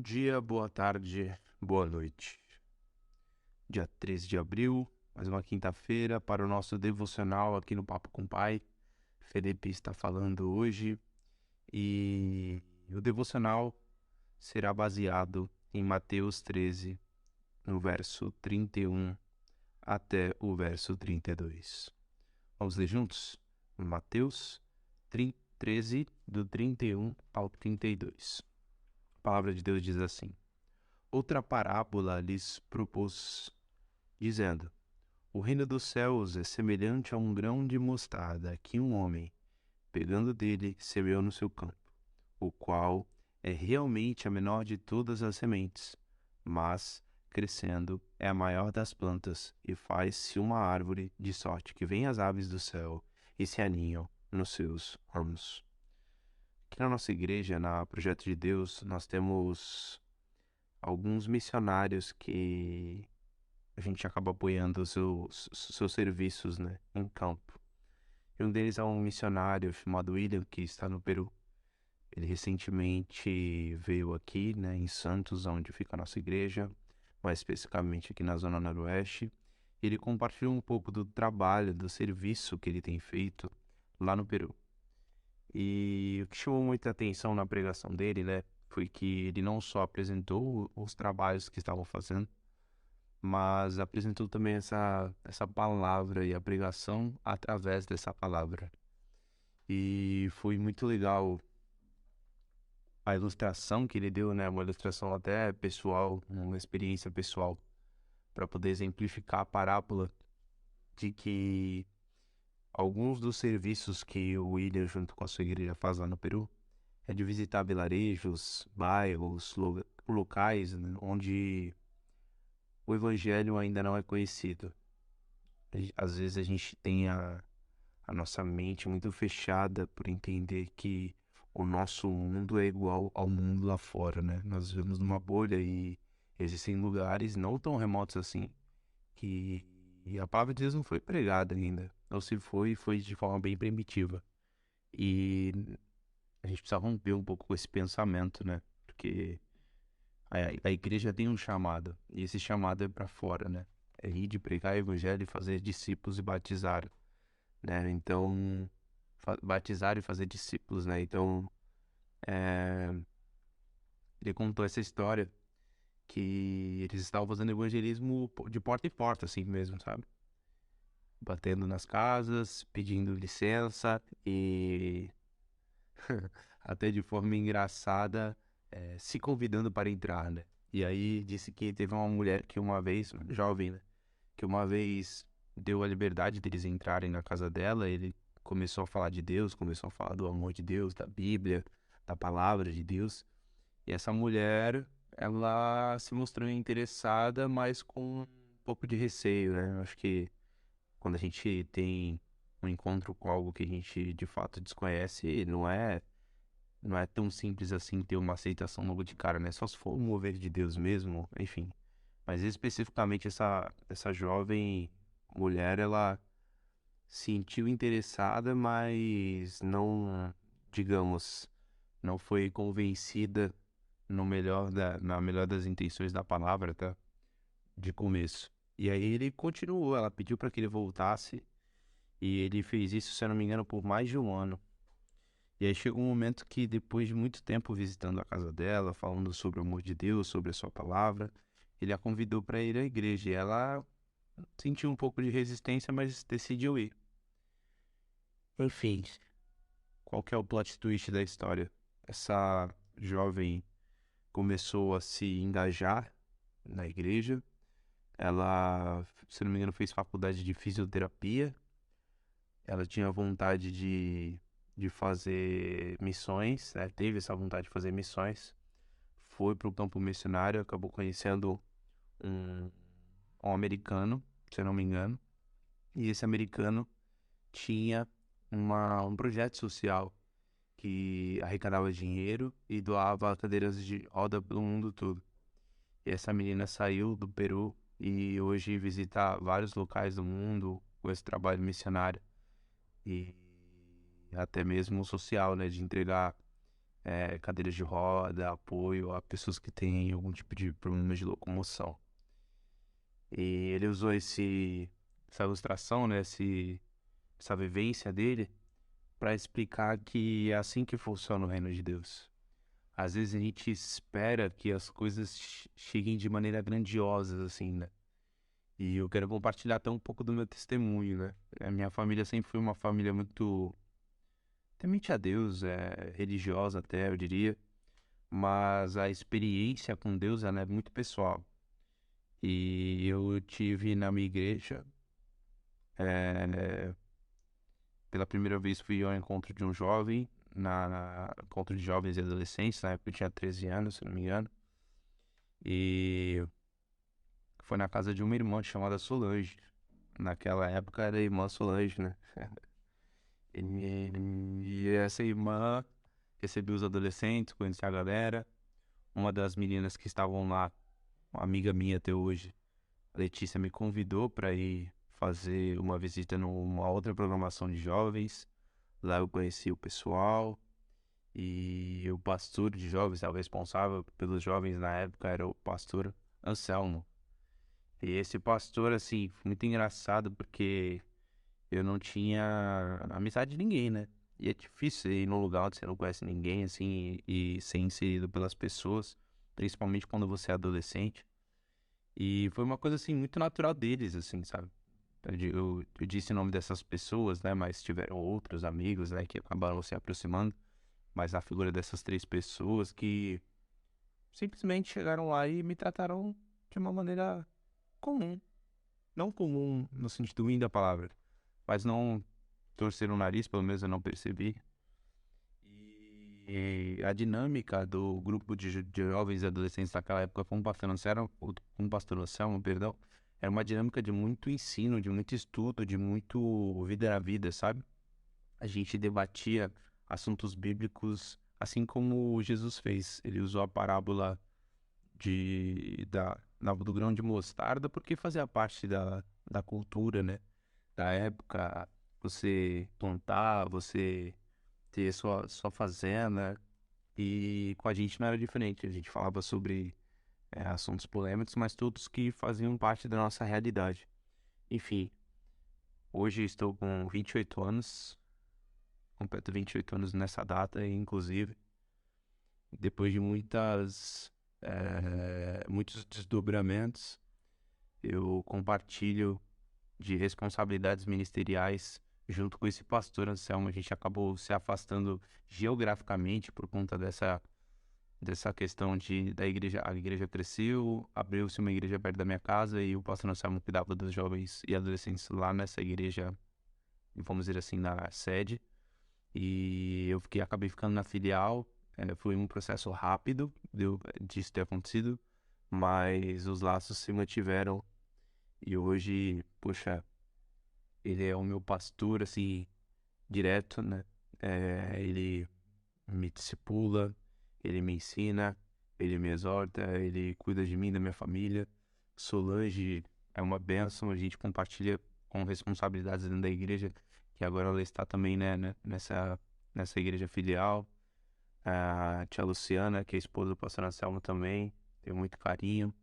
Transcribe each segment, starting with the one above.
Bom dia, boa tarde, boa noite. Dia 13 de abril, mais uma quinta-feira para o nosso devocional aqui no Papo com o Pai. Felipe está falando hoje e o devocional será baseado em Mateus 13, no verso 31 até o verso 32. Vamos ler juntos? Mateus 13, do 31 ao 32. A palavra de Deus diz assim: Outra parábola lhes propôs, dizendo: O reino dos céus é semelhante a um grão de mostarda que um homem, pegando dele, semeou no seu campo, o qual é realmente a menor de todas as sementes, mas, crescendo, é a maior das plantas e faz-se uma árvore, de sorte que vêm as aves do céu e se aninham nos seus ramos. Aqui na nossa igreja, na Projeto de Deus, nós temos alguns missionários que a gente acaba apoiando os seus serviços, né, em campo. E um deles é um missionário chamado William, que está no Peru. Ele recentemente veio aqui, né, em Santos, onde fica a nossa igreja, mais especificamente aqui na Zona Noroeste. Ele compartilhou um pouco do trabalho, do serviço que ele tem feito lá no Peru. E o que chamou muita atenção na pregação dele, né, foi que ele não só apresentou os trabalhos que estavam fazendo, mas apresentou também essa palavra e a pregação através dessa palavra. E foi muito legal a ilustração que ele deu, né? Uma ilustração até pessoal, uma experiência pessoal, para poder exemplificar a parábola de que alguns dos serviços que o William, junto com a sua igreja, faz lá no Peru, é de visitar vilarejos, bairros, locais, né, onde o evangelho ainda não é conhecido. Às vezes a gente tem a nossa mente muito fechada por entender que o nosso mundo é igual ao mundo lá fora, né? Nós vivemos numa bolha e existem lugares não tão remotos assim que a palavra de Deus não foi pregada ainda. Ou se foi, foi de forma bem primitiva. E a gente precisa romper um pouco com esse pensamento, né? Porque a igreja tem um chamado, e esse chamado é para fora, né? É ir de pregar o evangelho e fazer discípulos e batizar, né? Então, batizar e fazer discípulos, né? Então, é, ele contou essa história que eles estavam fazendo evangelismo de porta em porta, assim mesmo, sabe? Batendo nas casas, pedindo licença e até de forma engraçada, se convidando para entrar, né? E aí disse que teve uma mulher que uma vez, jovem, né? Que uma vez deu a liberdade deles entrarem na casa dela, ele começou a falar de Deus, começou a falar do amor de Deus, da Bíblia, da palavra de Deus. E essa mulher, ela se mostrou interessada, mas com um pouco de receio, né? Eu acho que quando a gente tem um encontro com algo que a gente de fato desconhece, não é tão simples assim ter uma aceitação logo de cara, né? Só se for um mover de Deus mesmo, enfim. Mas especificamente essa jovem mulher, ela sentiu interessada, mas não, digamos, não foi convencida na melhor das intenções da palavra, tá? De começo. E aí ele continuou, ela pediu para que ele voltasse e ele fez isso, se eu não me engano, por mais de um ano. E aí chegou um momento que, depois de muito tempo visitando a casa dela, falando sobre o amor de Deus, sobre a sua palavra, ele a convidou para ir à igreja. E ela sentiu um pouco de resistência, mas decidiu ir. Enfim, qual que é o plot twist da história? Essa jovem começou a se engajar na igreja. Ela, se não me engano, fez faculdade de fisioterapia. Ela tinha vontade de fazer missões, né? Teve essa vontade de fazer missões. Foi para o campo missionário, acabou conhecendo um, um americano, se eu não me engano. E esse americano tinha um projeto social que arrecadava dinheiro e doava cadeiras de roda pelo mundo todo. E essa menina saiu do Peru e hoje visita vários locais do mundo com esse trabalho missionário e até mesmo social, né, de entregar cadeiras de roda, apoio a pessoas que têm algum tipo de problema de locomoção. E ele usou essa ilustração, né, essa vivência dele, para explicar que é assim que funciona o reino de Deus. Às vezes a gente espera que as coisas cheguem de maneira grandiosa, assim, né? E eu quero compartilhar até um pouco do meu testemunho, né? A minha família sempre foi uma família muito temente a Deus, religiosa até, eu diria. Mas a experiência com Deus, ela é muito pessoal. E eu tive na minha igreja, eh, pela primeira vez fui ao encontro de um jovem, encontro de jovens e adolescentes, na época eu tinha 13 anos, se não me engano. E foi na casa de uma irmã chamada Solange. Naquela época era a irmã Solange, né? E essa irmã recebeu os adolescentes, conhecia a galera. Uma das meninas que estavam lá, uma amiga minha até hoje, a Letícia, me convidou para ir fazer uma visita numa outra programação de jovens. Lá eu conheci o pessoal e o pastor de jovens, o responsável pelos jovens na época era o pastor Anselmo. E esse pastor, assim, foi muito engraçado porque eu não tinha amizade de ninguém, né? E é difícil ir num lugar onde você não conhece ninguém, assim, e ser inserido pelas pessoas, principalmente quando você é adolescente. E foi uma coisa, assim, muito natural deles, assim, sabe? Eu disse o nome dessas pessoas, né? Mas tiveram outros amigos, né? Que acabaram se aproximando. Mas a figura dessas três pessoas que simplesmente chegaram lá e me trataram de uma maneira comum. Não comum no sentido ruim da palavra, mas não torceram o nariz, pelo menos eu não percebi. E a dinâmica do grupo de jovens e adolescentes naquela época com o pastor Anselmo, perdão, era uma dinâmica de muito ensino, de muito estudo, de muito vida na vida, sabe? A gente debatia assuntos bíblicos assim como Jesus fez. Ele usou a parábola do grão de mostarda porque fazia parte da cultura, né? Da época, você plantar, você ter sua fazenda, e com a gente não era diferente. A gente falava sobre assuntos polêmicos, mas todos que faziam parte da nossa realidade. Enfim, hoje estou com 28 anos, completo 28 anos nessa data, inclusive, depois de muitos desdobramentos, eu compartilho de responsabilidades ministeriais junto com esse pastor Anselmo. A gente acabou se afastando geograficamente por conta dessa questão da igreja. A igreja cresceu, abriu-se uma igreja perto da minha casa e o pastor Anselmo cuidava dos jovens e adolescentes lá nessa igreja, vamos dizer assim, na sede. E acabei ficando na filial. Foi um processo rápido disso ter acontecido, mas os laços se mantiveram e hoje, poxa, ele é o meu pastor, assim, direto, né? Ele me discipula, ele me ensina, ele me exorta, ele cuida de mim, da minha família. Solange é uma bênção, a gente compartilha com responsabilidades dentro da igreja, que agora ela está também, né, nessa igreja filial. A tia Luciana, que é a esposa do pastor Anselmo também, tenho muito carinho.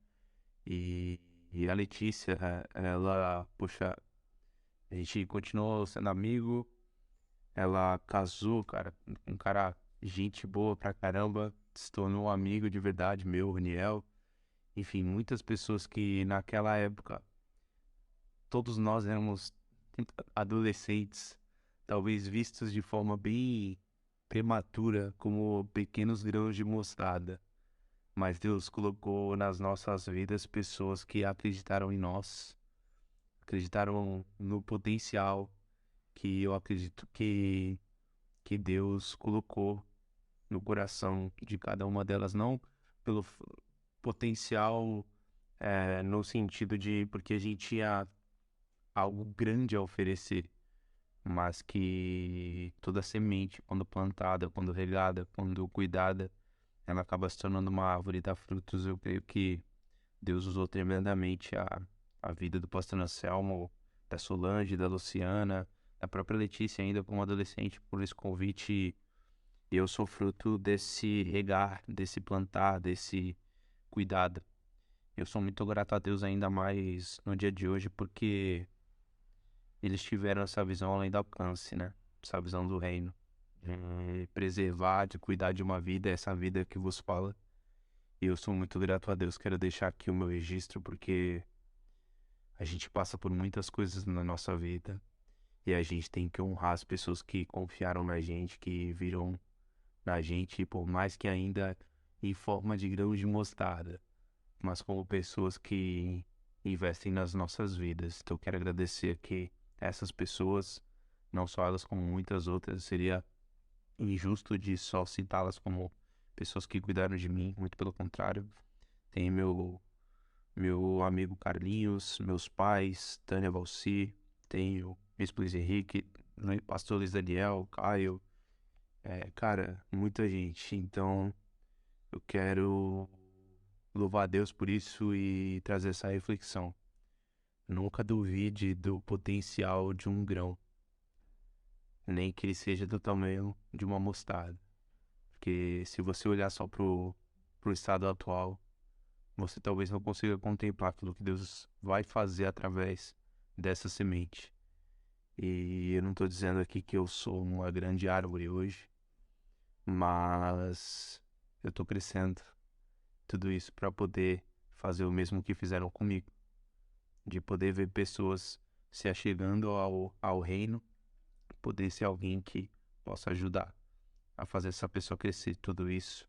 E a Letícia, ela, puxa, a gente continuou sendo amigo. Ela casou, cara, com um cara, gente boa pra caramba, se tornou um amigo de verdade meu, Raniel. Enfim, muitas pessoas que naquela época, todos nós éramos adolescentes, talvez vistos de forma bem prematura, como pequenos grãos de mostarda. Mas Deus colocou nas nossas vidas pessoas que acreditaram em nós, acreditaram no potencial que eu acredito que Deus colocou no coração de cada uma delas, não pelo potencial no sentido de porque a gente tinha algo grande a oferecer, mas que toda semente, quando plantada, quando regada, quando cuidada, ela acaba se tornando uma árvore e dá frutos. Eu creio que Deus usou tremendamente a vida do pastor Anselmo, da Solange, da Luciana, da própria Letícia ainda como adolescente, por esse convite E eu sou fruto desse regar, desse plantar, desse cuidado. Eu sou muito grato a Deus ainda mais no dia de hoje porque eles tiveram essa visão além do alcance, né? Essa visão do reino. De preservar, de cuidar de uma vida, essa vida que vos fala. E eu sou muito grato a Deus. Quero deixar aqui o meu registro porque a gente passa por muitas coisas na nossa vida e a gente tem que honrar as pessoas que confiaram na gente, que viram na gente, por mais que ainda em forma de grãos de mostarda, mas como pessoas que investem nas nossas vidas. Então eu quero agradecer aqui essas pessoas, não só elas como muitas outras. Seria injusto de só citá-las como pessoas que cuidaram de mim, muito pelo contrário. Tem meu amigo Carlinhos, meus pais, Tânia Valci, tenho meu esposo Henrique, pastor Luiz Daniel, Caio, cara, muita gente. Então eu quero louvar a Deus por isso e trazer essa reflexão. Nunca duvide do potencial de um grão, nem que ele seja do tamanho de uma mostarda. Porque se você olhar só pro estado atual, você talvez não consiga contemplar aquilo que Deus vai fazer através dessa semente. E eu não estou dizendo aqui que eu sou uma grande árvore hoje, mas eu estou crescendo. Tudo isso para poder fazer o mesmo que fizeram comigo, de poder ver pessoas se achegando ao reino, poder ser alguém que possa ajudar a fazer essa pessoa crescer. Tudo isso,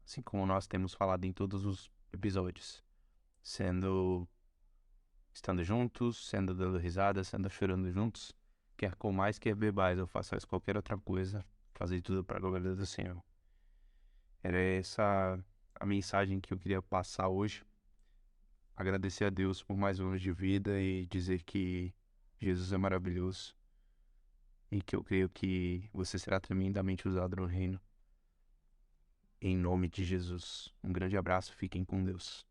assim como nós temos falado em todos os episódios, sendo estando juntos, sendo dando risada, sendo chorando juntos, quer comais, quer bebais, ou façais qualquer outra coisa, fazer tudo para a glória do Senhor. Era essa a mensagem que eu queria passar hoje. Agradecer a Deus por mais um ano de vida e dizer que Jesus é maravilhoso e que eu creio que você será tremendamente usado no reino. Em nome de Jesus. Um grande abraço, fiquem com Deus.